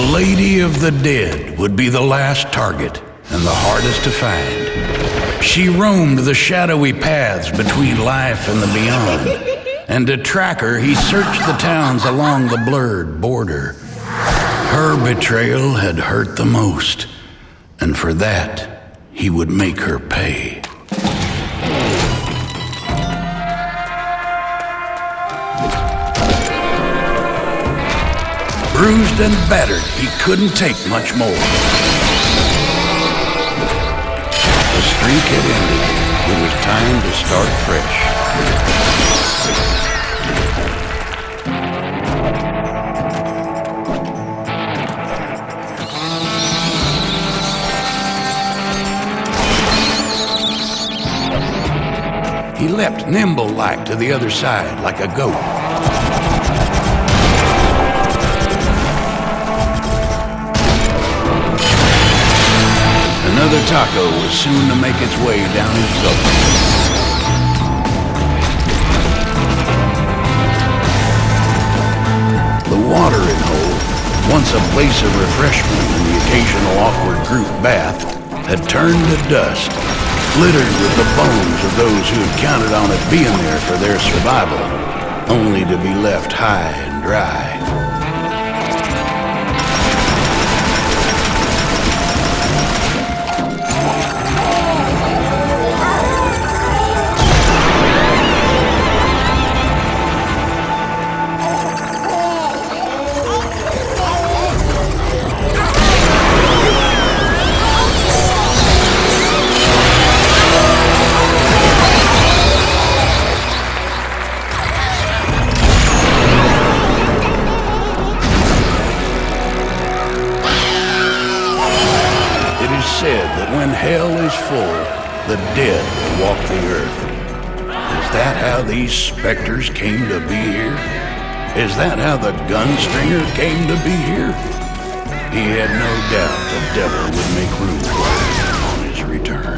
The Lady of the Dead would be the last target and the hardest to find. She roamed the shadowy paths between life and the beyond, and to track her, he searched the towns along the blurred border. Her betrayal had hurt the most, and for that, he would make her pay. Bruised and battered, he couldn't take much more. The streak had ended. It was time to start fresh. He leapt nimble-like to the other side, like a goat. Another taco was soon to make its way down his throat. The watering hole, once a place of refreshment and the occasional awkward group bath, had turned to dust, littered with the bones of those who had counted on it being there for their survival, only to be left high and dry. Said that when hell is full, the dead will walk the earth. Is that how these specters came to be here? Is that how the Gunstringer came to be here? He had no doubt the devil would make room for him on his return.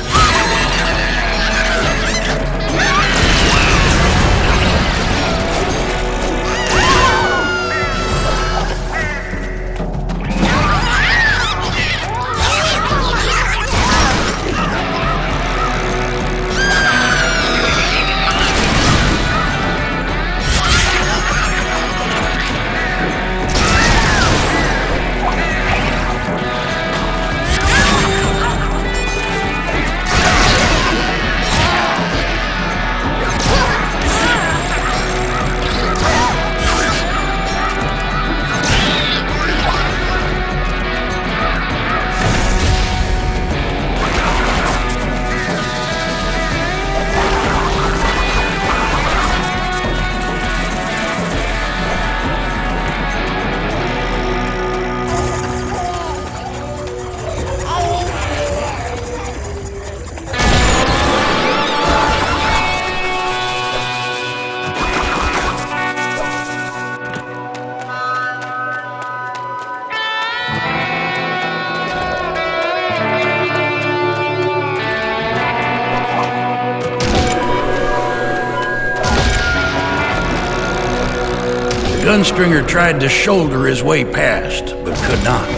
Gunstringer tried to shoulder his way past, but could not.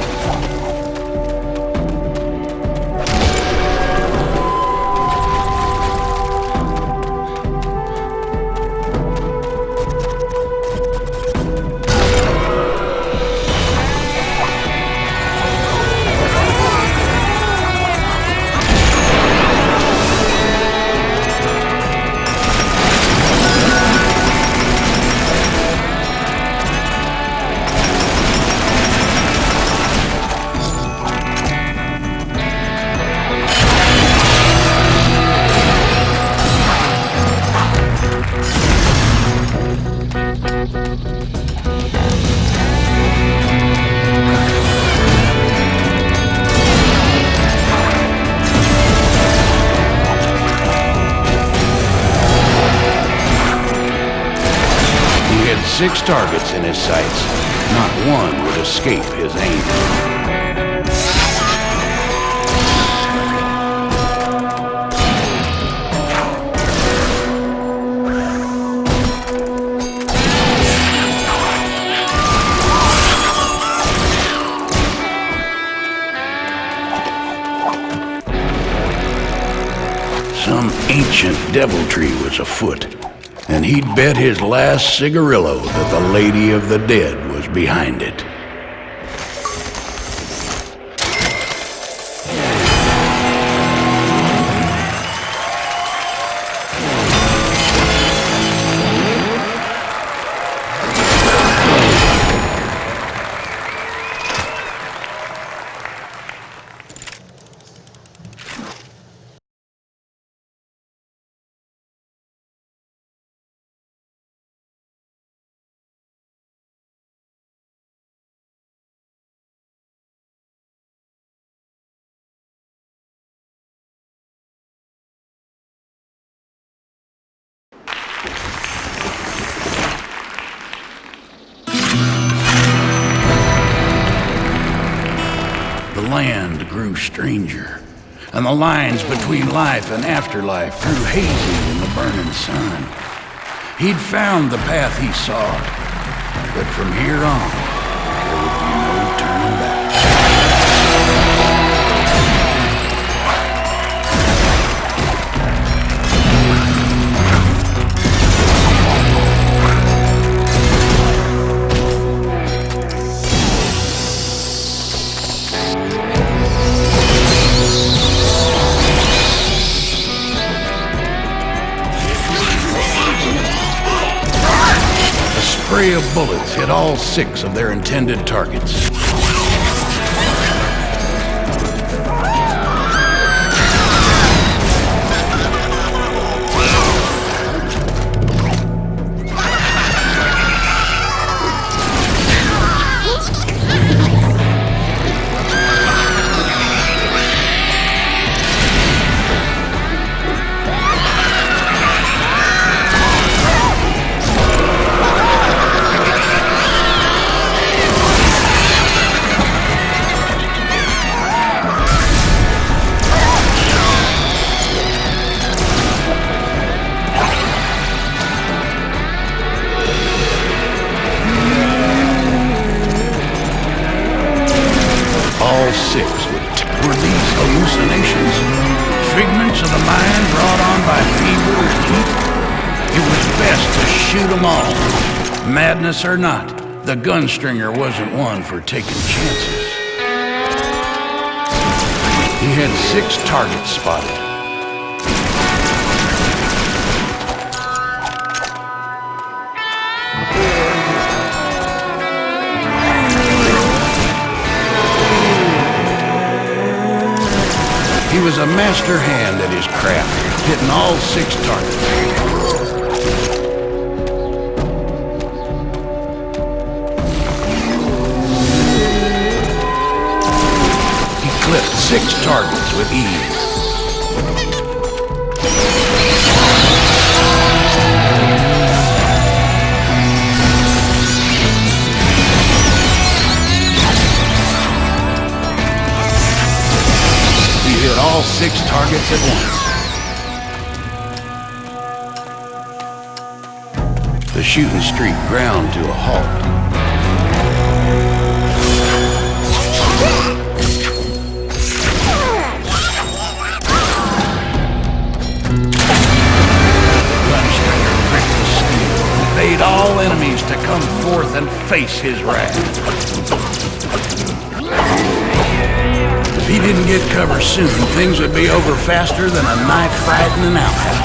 He had 6 targets in his sights. Not one would escape his aim. Some ancient deviltry was afoot, and he'd bet his last cigarillo that the Lady of the Dead was behind it. The land grew stranger, and the lines between life and afterlife grew hazy in the burning sun. He'd found the path he sought, but from here on, there would be no turning back. A spray of bullets hit all 6 of their intended targets. All 6 were these hallucinations, figments of the mind brought on by fever and heat. It was best to shoot them all. Madness or not, the Gunstringer wasn't one for taking chances. He had 6 targets spotted. He was a master hand at his craft, hitting all 6 targets. He clipped 6 targets with ease. Hit all 6 targets at once. The shooting streak ground to a halt. Gunstringer pricked the steel and bade all enemies to come forth and face his wrath. If he didn't get cover soon, things would be over faster than a knife fight in an outhouse.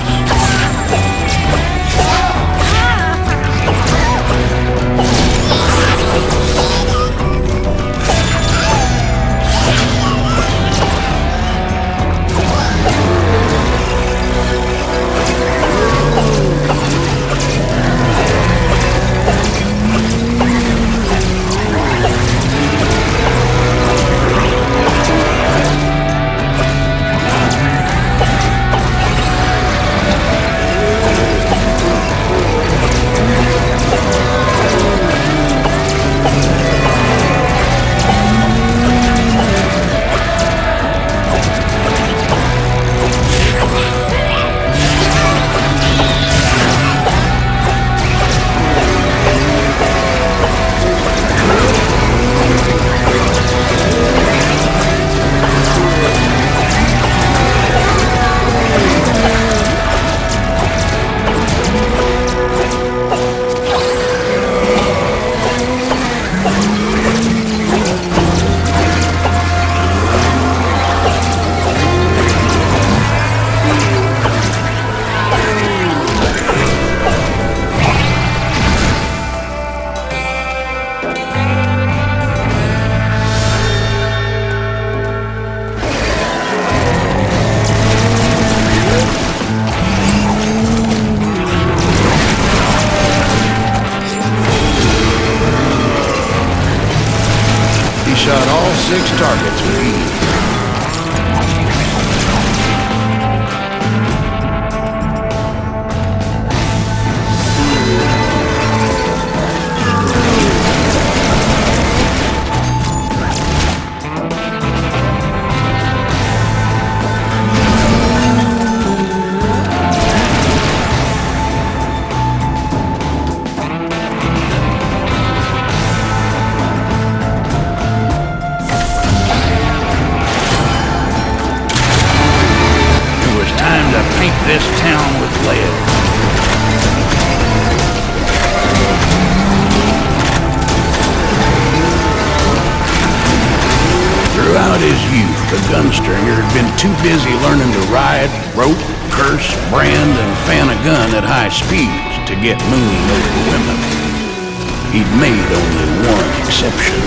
this town with lead. Throughout his youth, the Gunstringer had been too busy learning to ride, rope, curse, brand, and fan a gun at high speeds to get mooning over women. He'd made only one exception.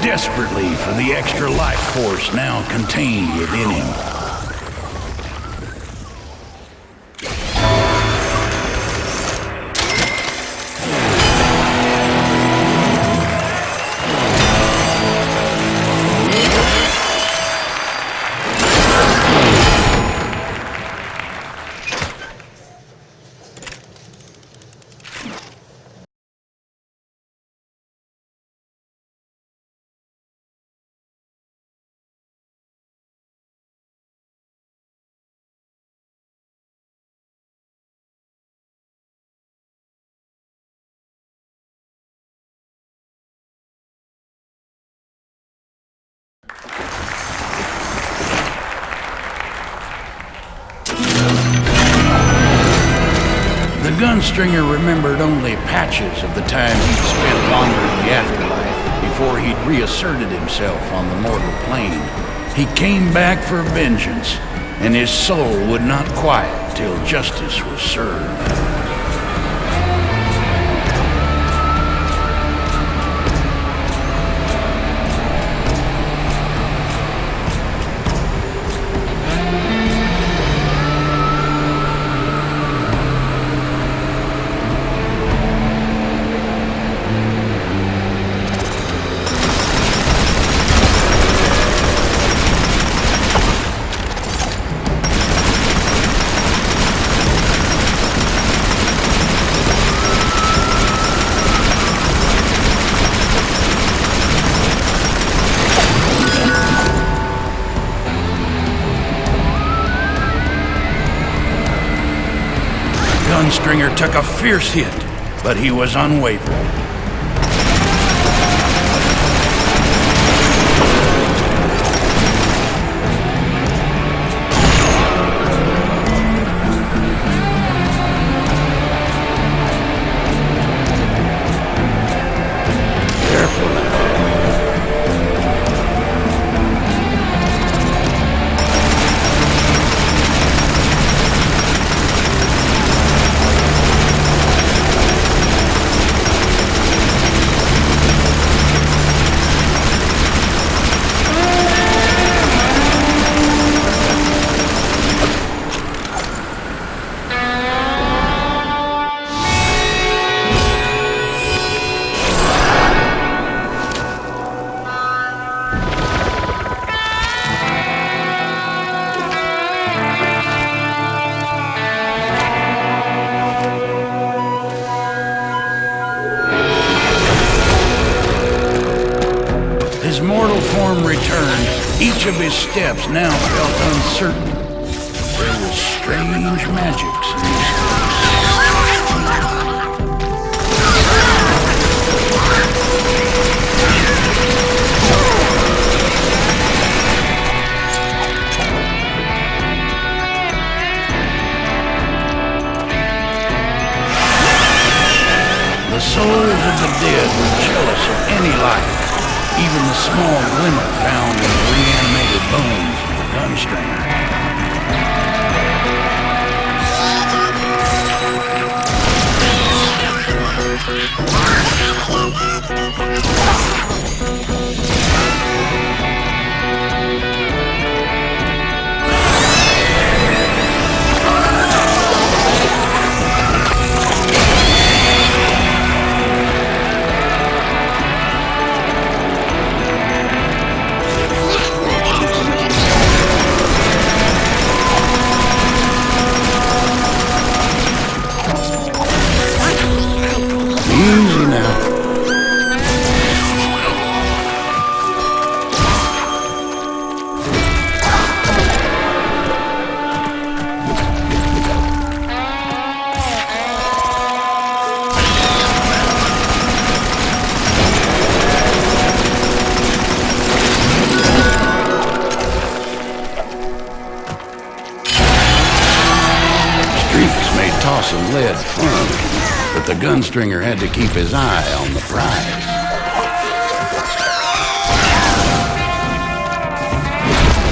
Desperately for the extra life force now contained within him. The Gunstringer remembered only patches of the time he'd spent wandering the afterlife before he'd reasserted himself on the mortal plane. He came back for vengeance, and his soul would not quiet till justice was served. Gunstringer took a fierce hit, but he was unwavering. Careful now. mortal form returned, each of his steps now felt uncertain. There was strange magics in his steps. The souls of the dead were jealous of any life, even the small glimmer found in the reanimated bones of the Gunstringer. Easy now. Streaks may toss a lead firm, but the Gunstringer had to keep his eye on the prize.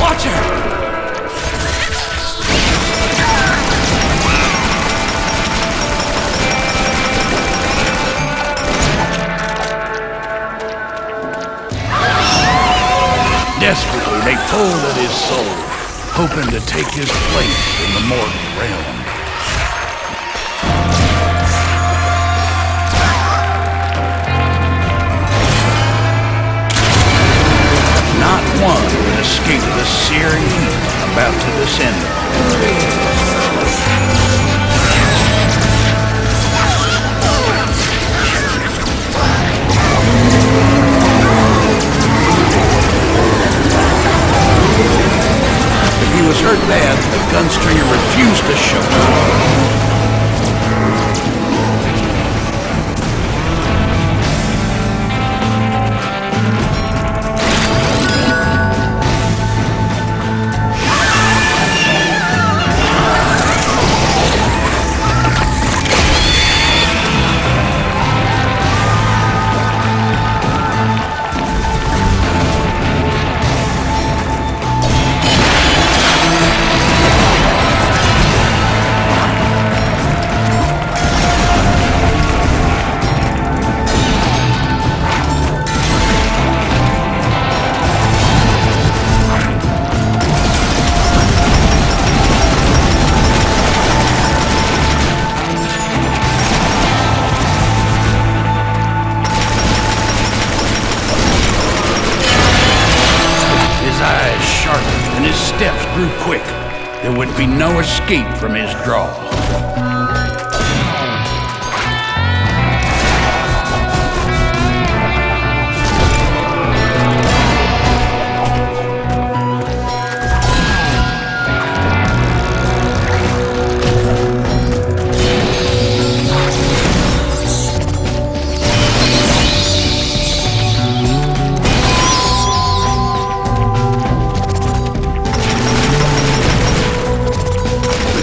Watch out! Desperately, they pulled at his soul, hoping to take his place in the mortal realm. Not one would escape the searing heat about to descend upon them. If he was hurt bad, the Gunstringer refused to show up. And his steps grew quick. There would be no escape from his draw.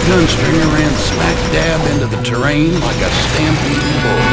Gunstringer ran smack dab into the terrain like a stampeding bull.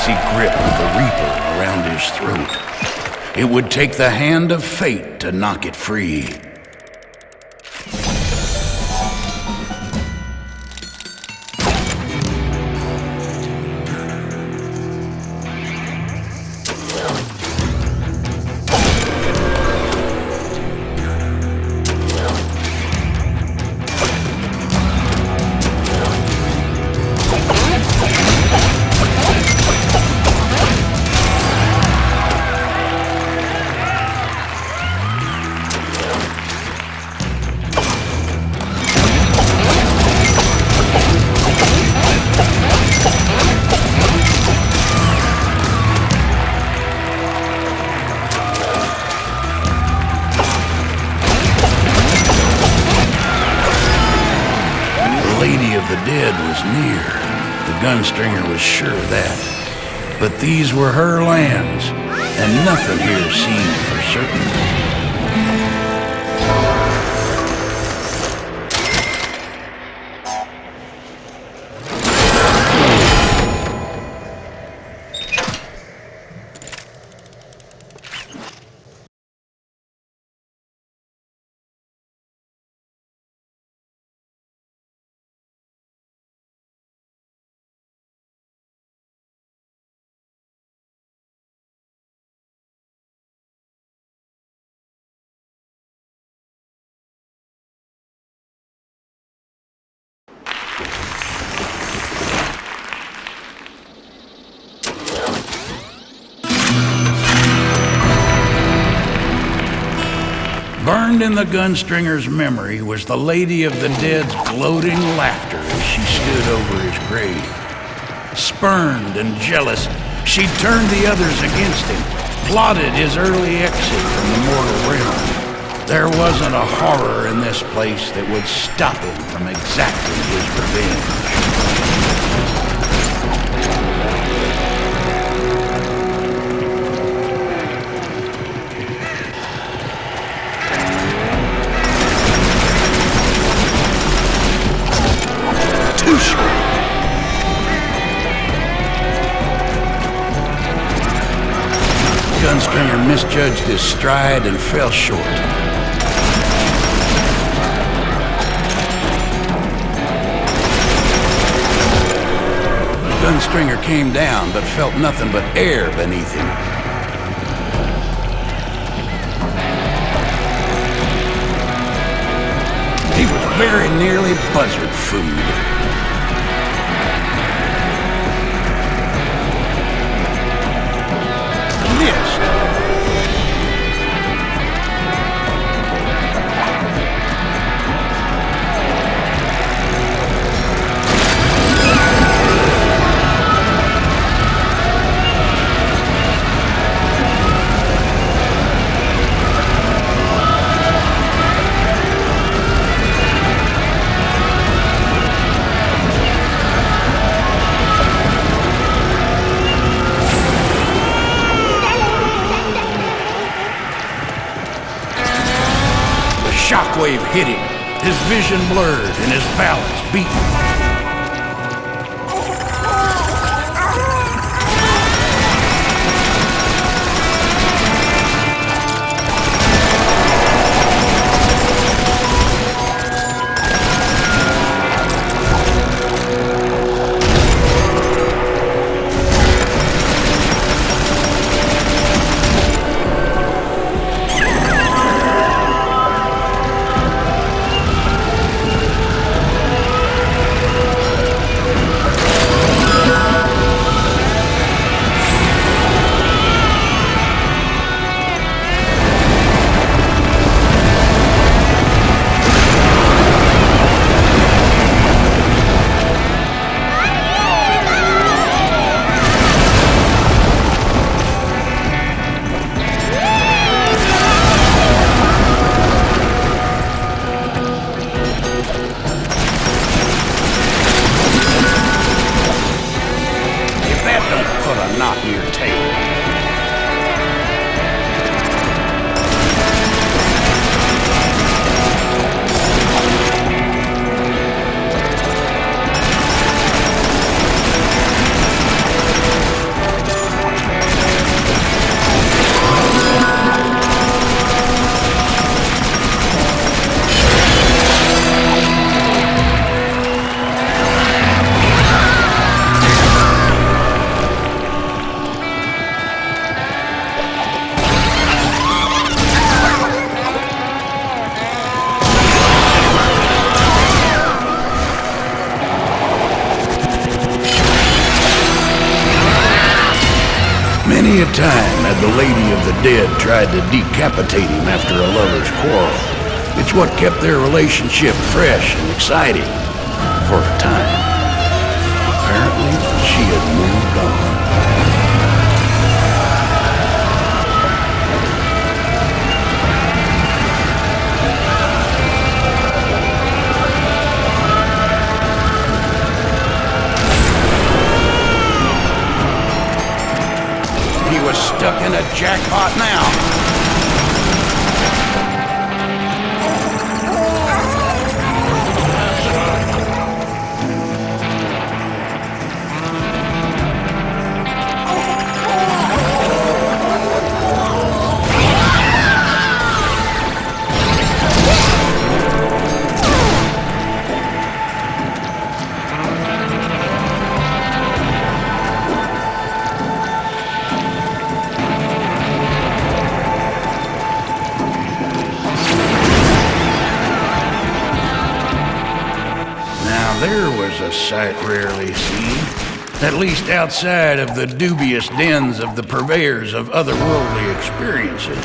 icy grip of the Reaper around his throat. It would take the hand of fate to knock it free. The dead was near. The Gunstringer was sure of that. But these were her lands, and nothing here seemed for certain. Burned in the Gunstringer's memory was the Lady of the Dead's gloating laughter as she stood over his grave. Spurned and jealous, she turned the others against him, plotted his early exit from the mortal realm. There wasn't a horror in this place that would stop him from exacting his revenge. Gunstringer misjudged his stride and fell short. Gunstringer came down, but felt nothing but air beneath him. He was very nearly buzzard food. Shockwave hit him, his vision blurred and his balance beaten. the time had the Lady of the Dead tried to decapitate him after a lover's quarrel. It's what kept their relationship fresh and exciting for a time. Apparently, she had moved on. He was stuck in a jackpot now. There was a sight rarely seen, at least outside of the dubious dens of the purveyors of otherworldly experiences.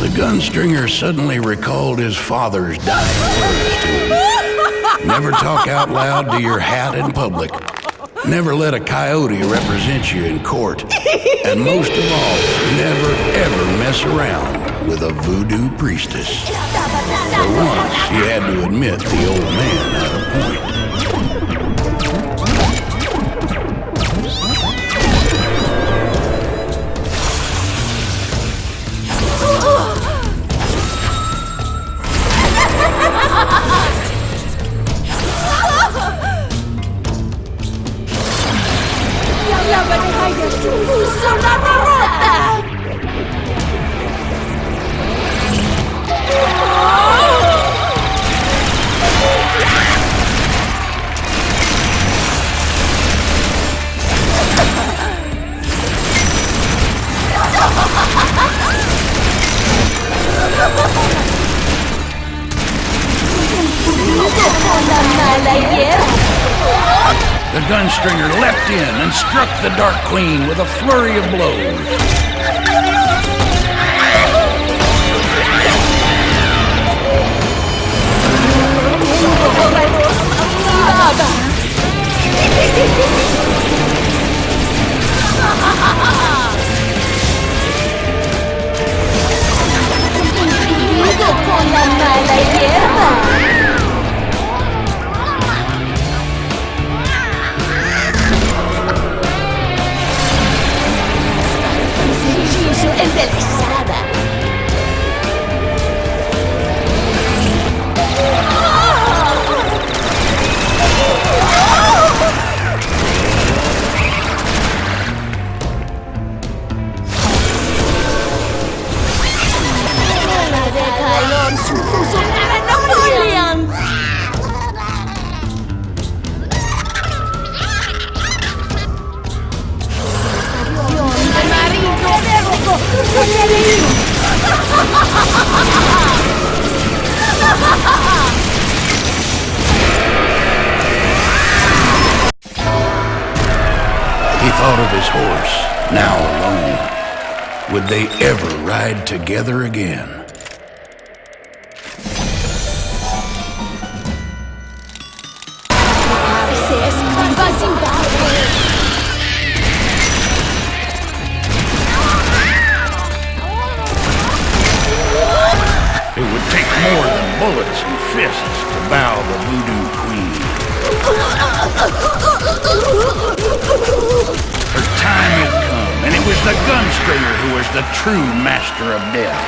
The Gunstringer suddenly recalled his father's dying words to him. Never talk out loud to your hat in public. Never let a coyote represent you in court. And most of all, never ever mess around with a voodoo priestess. For once, he had to admit the old man had a point. La battaglia suppuso una derrota! La mala hierba! The Gunstringer leapt in and struck the Dark Queen with a flurry of blows. Con la mala hierba. Embelesada. La de calor supuso para Napoleón. He thought of his horse, now alone. Would they ever ride together again? It would take more than bullets and fists to bow the voodoo queen. Her time had come, and it was the Gunstringer who was the true master of death.